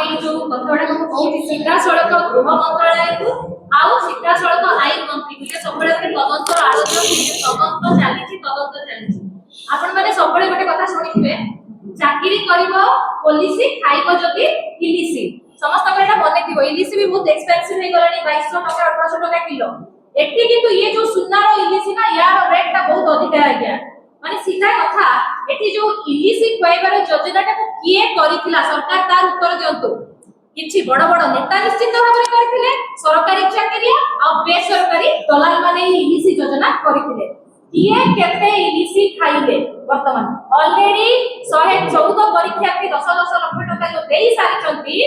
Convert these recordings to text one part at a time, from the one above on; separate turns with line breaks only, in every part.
ये जो कथाड़ा को कहूची सीधा सड़क गृह मंत्रालय को आउ सीधा सड़क आईन मंत्री को ये सबले गोटे तदंत आलोचना तदंत चली आपण माने सबले गोटे कथा सुनिथिबे चाकरी करिवो पुलिस खाइबो जदी इलिसी समस्त को एटा मने थिबो इलिसी भी बहुत एक्सपेंसिव हे गलानी 2200 टका 1800 टका किलो एठी किंतु ये जो सुन्नारो इलिसी ना यार रेट टा बहुत अधिक है आज्ञा माने सीधा कथा एठी जो इलिसी खुआइबार योजनाटा को किए करिथिला सरकार तार उत्तर दियंतु किछि बड़ बड़ नेता निश्चित भाबरे करथिले सरकारी चाकरी आ बेसरकारी दलाल माने इलिसी योजना करथिले किए केते इलिसी खाइले वर्तमान ऑलरेडी 114 परीक्षार्थी 10 लाख टका जो देई सारिचंती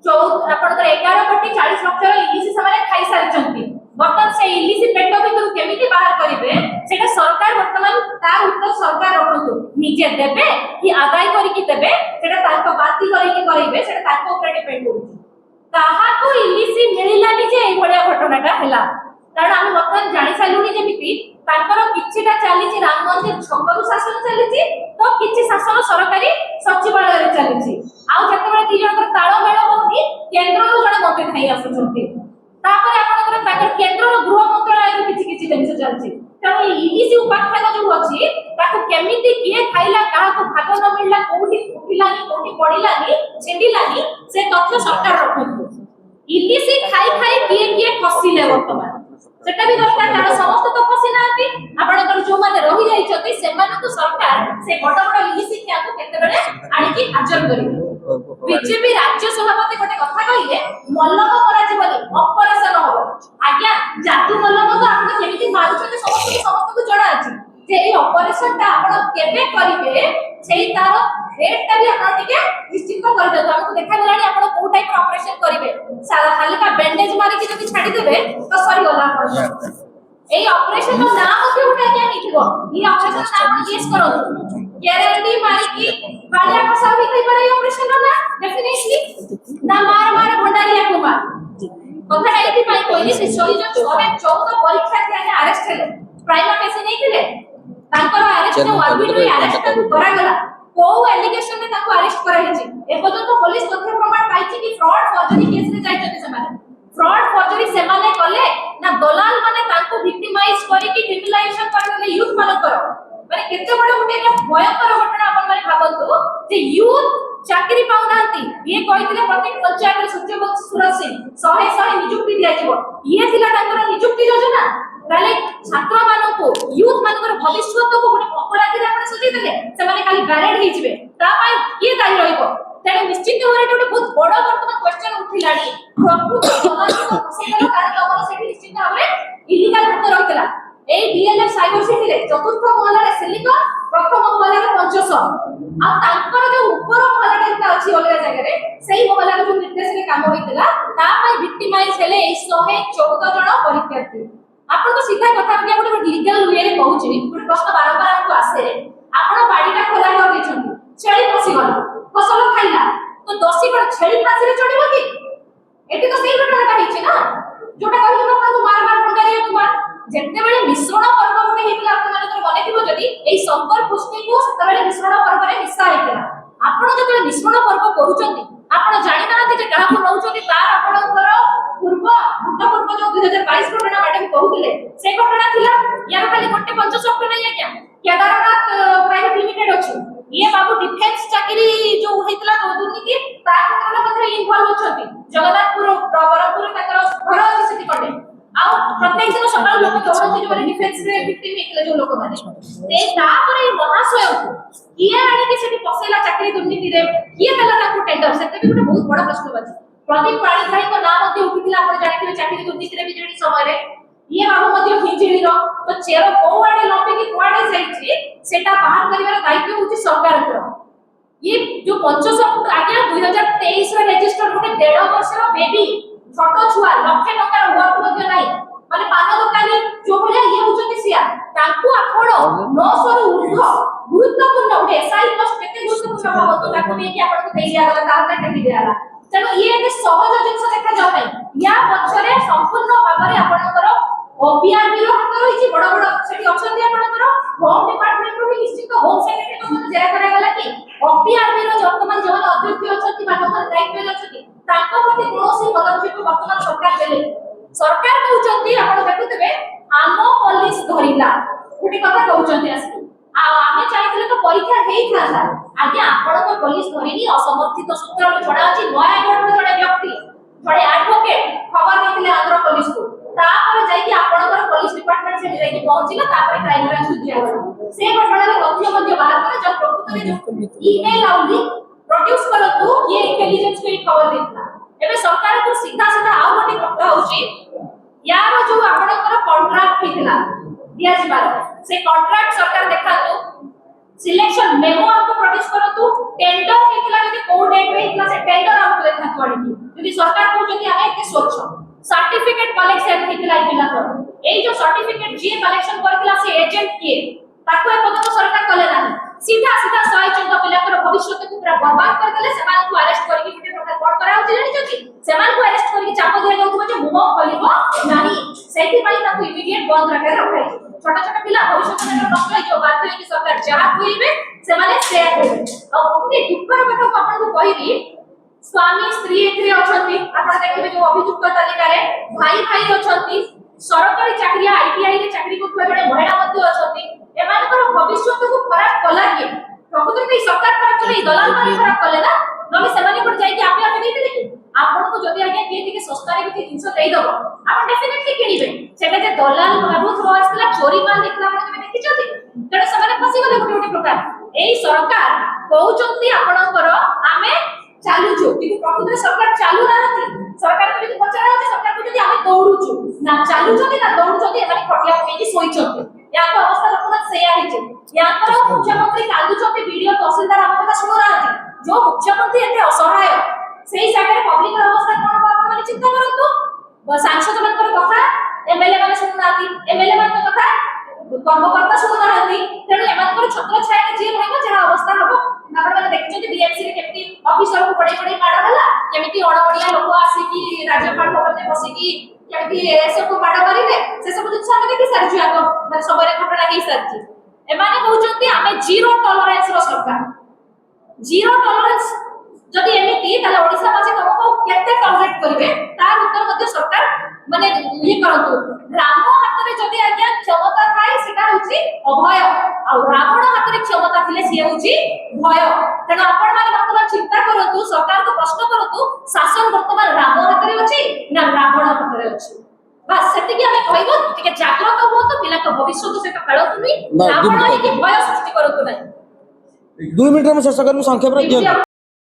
आपनकर 11 कोटी 40 लाख इलिसी समाने खाइ सारिचंती वर्तमान से इलिसी पेट भीतर केमिति बाहर करिवे सेटा सरकार वर्तमान तार उत्तर सरकार रखंतु निजे देबे कि आदाय करी कि देबे सेटा ताको बाती करी कि करिवे सेटा ताको ऊपर डिपेंड होउची ताहा को इलिसी मिलिलानी जे एई बढिया घटनाटा हैला कारण हम वर्तमान जानि सालुनी जेमिति तांकर किछिटा चलीची राम मंदिर छकरु शासन चलीची तो किछि शासन सरकारी सचिवालय रे चलीची आ जतबे ती जणकर ताळ मेळ होउनी केंद्ररो जण मंत्री थाई आसुचंती तापर आपनकर ताकर केंद्ररो गृह मंत्रालय रे किछि जिनिस चलची तने इलिसी उपाख्यान जो अछि ताको केमिति किए खाइला काहा को भाग न मिलला कोठी उठिलानी कोठी पडिलानी छिंडिलानी से तथ्य सरकार रखंतु इलिसी खाई खाई किए फसिले वर्तमान सेटा भी दरकार कारण समस्त तो फसी नांती आपनकर जो माने रहि जाई छथि सेमान को सरकार से बड़ बड़ इलिसी क्या को केते बेले आनी की हाजर करिवे बीजेपी राज्य सभापति गोटे कथा कहिले मल्लम करा जीवनी ऑपरेशन हो आज्ञा जादू मल्लम तो आपण केमिति मारुछते समस्त को जणा अछि जे ए ऑपरेशन ता आपण केबे करिवे सेही तार रेट ता भी आपण टिके निश्चित कर दे हमको देखा गलानी आपण को टाइप ऑपरेशन करिवे हल्का बैंडेज मारी के जति छाडी देबे तो सरी गला आपण ए ऑपरेशन का नाम के उठा के निथिबो ई ऑपरेशन नाम गेस करो गारंटी मारी की बालिया कसा भी कई बार ऑपरेशन ना डेफिनेटली ना मार भंडारिया कुमार कथा एथि पाई कोइनी से सोई जो 14 परीक्षा के अरेस्ट हेले प्राइमा केस नहीं थिले तांकर अरेस्ट ऑर्बिट रे अरेस्ट करा गला को एलिगेशन में ताको अरेस्ट करा हिची ए पर्यंत पुलिस तथ्य प्रमाण पाइची कि फ्रॉड फॉर्जरी केस रे जाइछथि समाने फ्रॉड फॉर्जरी सेमाने कले ना दलाल माने ताको विक्टिमाइज करी कि क्रिमिनलाइजेशन करले यूथ मानकर माने केते बड़ गुटे भयंकर घटना अपन माने भाबंतु जे यूथ चाकरी पाउनांती ये कहितले प्रत्येक पंचायत रे सूर्यवंश सुरज सिंह 100 नियुक्ति दिया जिवो ये थिला तांकर नियुक्ति योजना ताले छात्र मानको यूथ मानकर भविष्य को गुटे पकड़ा के आपण सजी देले से माने खाली बैरेड हे जिवे ता पई के दाई रहइबो तेने निश्चित होरे गोटे बहुत बड़ वर्तमान क्वेश्चन उठिलानी प्रकृत समाजको फसेला कारण हमर सेठी निश्चित भाबरे इलीगल हाथ रहतला ए डीएलएफ साइबर सिटी रे चतुर्थ महला रे सिलिकन प्रथम महला रे 500 आ तांकर जो ऊपर महला रे अछि अलग जगह रे सेही महला रे जो निर्देश रे काम होइतला ता पई विक्टिमाइज हेले 114 जण परीक्षार्थी आपण तो सीधा कथा के गोटे लीगल वे रे कहूची गोटे प्रश्न बारंबार हमको आसे आपण बाडीटा खोला कर दिछन छेली फसी गला फसल खाइला तो दोषी पर छेली फांसी रे चढ़िबो कि एटी तो सेही घटनाटा हिची ना जोटा कहिलो आपण मार भंडारिया कुमार जेते बेले मिश्रण पर्व गोटे हेतला आपण मानकर मने थिबो जदी एई शंकर पुष्टि को सेते बेले मिश्रण पर्व रे मिसा हेतला आपण जते मिश्रण पर्व करूचंती आपण जानि नाथि जे काहा को नउचंती तार आपणकर पूर्व जो 2022 घटना मैडम कहउतिले से घटना थिला यार खाली गोटे पंच सफ्ट नै आज्ञा केदारनाथ प्राइवेट लिमिटेड अछि ये बाबू डिफेंस चाकरी जो हेतला दुर्नीति ता क्षेत्र मध्ये इन्वॉल्व होछंती जगन्नाथपुर बरहपुर ताकर घर अछि सिटी कटे आ प्रत्येक दिन सकाळ लोक दौड़ती जो डिफेंस रे विक्टिम हेतले जो लोक माने से तापर महाशय को किए आनी के सिटी पसेला चाकरी दुर्नीति रे किए देला ताको टेंडर सेते भी गोटे बहुत बड़ प्रश्न बाजी प्रदीप पाणिग्राही को नाम मध्ये उठिला आपण जानिथिबे चाकरी दुर्नीति रे बिजेडी समय रे ये बाबू मध्ये हिंजिली रो तो चेरो कोवाडे लंबे की कोवाडे जाईची सेटा बाहर करिवार दायित्व होची सरकार को ये जो 500 फुट आगे 2023 रे रजिस्टर गोटे 1.5 वर्षर बेबी छोटो छुआ लक्ष टका वर्क मध्ये नाही माने पान दुकानी जो भले ये होचती सिया ताकू आपण 900 रु ऊर्ध्व गुरुत्वपूर्ण उठे एसआई पोस्ट केते गुरुत्वपूर्ण भाबतो ताकू नेकी आपण को देई दिया गला तारता टेकी दिया गला चलो ये एक सहज जिंस देखा जाउ नै या पछरे संपूर्ण भाबरे आपनकर ओपीआरबी रो हाथ रही बड़ बड़ सेठी अछंती आपनकर होम डिपार्टमेंट रो निश्चित होम सेक्रेटरी को जेरा करा गला कि ओपीआरबी रो वर्तमान जो अध्यक्ष अछंती वर्तमान दायित्व अछंती ताको प्रति कोनोसी पदक्षेप वर्तमान सरकार देले सरकार कहउचंती आपण देखुतबे आमो पुलिस धरिला गुटी कथा कहउचंती आसी आ आमे चाहथिले तो परीक्षा हेई थाला आगे आपण तो पुलिस धरिनी असमर्थित सूत्र रो छडा अछि नयागढ़ रो जड़े व्यक्ति जड़े एडवोकेट खबर देथिले आंध्र पुलिस को तापर जाई कि आपनकर पुलिस डिपार्टमेंट से जाई कि पहुंचिला तापर क्राइम ब्रांच दिया गला से घटना रे तथ्य मध्य बाहर करे जब प्रकृति जो ईमेल आउली प्रोड्यूस करतु ये इंटेलिजेंस को खबर देथिला एबे सरकार को सीधा सीधा आउ गोटे कथा होची यार जो आपनकर कॉन्ट्रैक्ट हेतिला दिया जिबार से कॉन्ट्रैक्ट सरकार देखातु सिलेक्शन मेमो आपको प्रोड्यूस करतु टेंडर हेतिला जदि को डेट रे हेतिला से टेंडर आपको देखातु आडी जदि सरकार को जदि आमे के स्वच्छ सर्टिफिकेट कलेक्शन हेतिला इला तो ए जो सर्टिफिकेट जे कलेक्शन करथिला से एजेंट के ताको ए पद सरकार कले नाही सीधा सीधा 114 पिलाकर भविष्य को पूरा बर्बाद कर देले सेमान को अरेस्ट करके किते प्रकार कोड करा होची जानि छथि सेमान को अरेस्ट करके चाप दिया जाउथबो जे मुह खोलिबो नाही सेठी पई ताको इमीडिएट बंद रखे रखाई छोटा छोटा पिला भविष्य में नष्ट हो जो बात है कि सरकार जहां कहिबे सेमाने से कहिबे आ ओते दुखर कथा को आपन को कहिबी स्वामी स्त्री एथरे अछंती आपण देखिबे जो अभियुक्त तालिका रे भाई भाई अछंती सरकारी चाकरी आईटीआई रे चाकरी को बडे महिला मध्ये अछंती एमानकर भविष्य को खराब कला के प्रकृति में सरकार खराब चले दलाल माने खराब कले ना नले सेमाने पर जाई कि आपे आपे देते कि आपन को जदि आगे के दिके सस्ता रे किछि जिंस देई दबो आपन डेफिनेटली किनिबे सेटा जे दलाल बाबू थ्रो आसला चोरी माल देखला आपण केबे देखि छथि तेरे सेमाने फसी गले गोटे गोटे प्रकार एई सरकार कहउचंती आपनकर आमे चालू छु कि प्रकृति सरकार चालू नाहती सरकार को जदि पचरा होते सरकार को जदि आमे दौड़ू छु ना चालू छथि ना दौड़ू छथि एमाने खटिया पकेजी सोई छथि या तो अवस्था लोकनाथ सेया हिचे या तो मुख्यमंत्री कांदू छथि वीडियो तहसीलदार हम कथा सुनो राहती जो मुख्यमंत्री एते असहाय सेही जागा रे पब्लिक अवस्था कोन आपण माने चिंता करंतु सांसद मानकर कथा एमएलए माने सुनु नाहती एमएलए मानकर कथा कर्मकर्ता सुनु नाहती तेणु एमानकर छत्र छाया जे रहबो जहा अवस्था हबो आपण माने देखिछथि बीएमसी रे केमती ऑफिसर को बडे बडे माड हला केमती अणबडिया लोक आसी कि राज्यपाल भवन में बसी कि केमती एसब को माड मारिले से सब जिंस हम देखि सारछु आको माने सबरे घटना हे सारछि एमाने कहउचंती आमे जीरो टॉलरेंस रो सरकार जीरो टॉलरेंस जदि एमिति ताले ओडिसा बासी तुमको केते टॉलरेट करिवे तार उत्तर मध्य सरकार माने ये करंतु राम हाथ रे जदि आज्ञा क्षमता थाए सेटा होची अभय आ रावण हाथ रे क्षमता थिले से होची भय तेना आपण माने वर्तमान चिंता करंतु सरकार को प्रश्न करंतु शासन वर्तमान राम हाथ रे अछि ना रावण हाथ रे अछि बस सेति कि हमें कहबो टिके जागरूक हो तो पिला को भविष्य को से खेलतु नहीं रावण के भय सृष्टि करंतु नहीं
2 मिनट में शेष करबो संक्षेप रे दियो